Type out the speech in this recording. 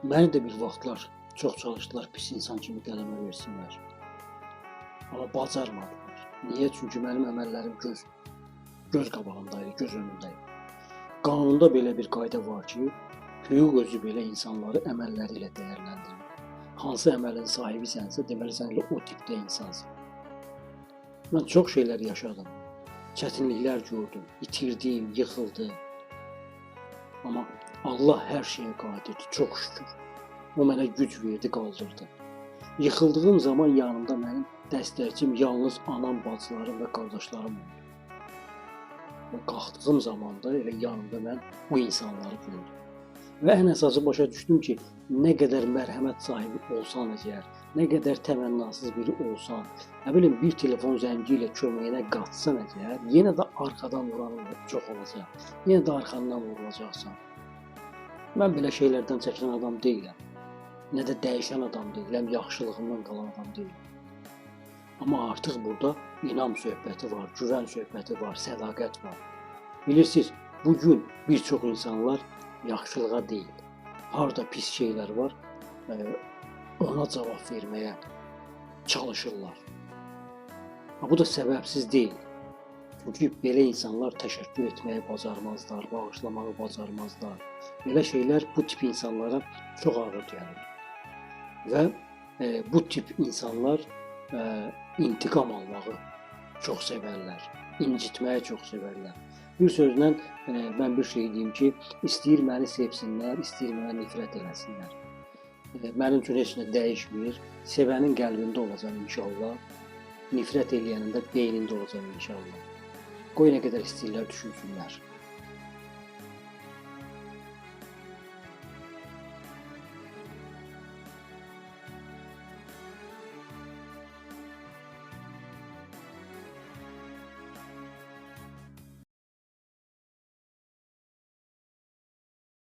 Məni də bir vaxtlar çox çalışdılar pis insan kimi qələmə versinlər. Amma bacarmadılar. Niyə? Çünki mənim əməllərim göz qabağımdaydı, göz önündəydi. Qanunda belə bir qayda var ki, hüquq özü belə insanları əməlləri ilə dəyərləndirir. Hansı əməlin sahibisənsə, deməli sən elə o tipdə insansın. Mən çox şeylər yaşadım. Çətinliklər gördüm, itirdim, yıxıldım. Amma Allah hər şeyə qadirdir, çox şükür. O mənə güc verdi, qaldırdı. Yıxıldığım zaman yanımda mənim dəstəkçim yalnız anam, bacılarım və qardaşlarım oldu. Və qalxdığım zaman da elə yanımda mən bu insanları gördüm. Və ən əsası başa düşdüm ki, nə qədər mərhəmət sahibi olsan əgər, nə qədər təmənnasız biri olsan, nə bilim bir telefon zəngi ilə köməyinə qaçsan əgər, yenə də arxadan vuranın çox olacaq. Yenə də arxandan vurulacaqsan. Mən belə şeylərdən çəkinən adam deyiləm. Nə də dəyişən adam deyiləm, yaxşılığımdan qalan adam deyiləm. Amma artıq burada inam söhbəti var, güvən söhbəti var, sədaqət var. Bilirsiniz, bugün bir çox insanlar yaxşılığa deyil, harda pis şeylər var, ona cavab verməyə çalışırlar. Bu da səbəbsiz deyil. Çünki belə insanlar təşəkkür etməyi bacarmazlar, bağışlamağı bacarmazlar. Belə şeylər bu tip insanlara çox ağır gəlir. Və bu tip insanlar intiqam almağı çox sevərlər, incitməyi çox sevərlər. Bir sözlə mən bir şey deyim ki, istəyir məni sevsinlər, istəyir mənə nifrət eləsinlər. Mənim üçün heç nə dəyişmir. Sevənin qəlbində olacaq inşallah. Nifrət eləyənin də beynində olacaq inşallah. Qoy nə qədər istəyirlər düşünsünlər.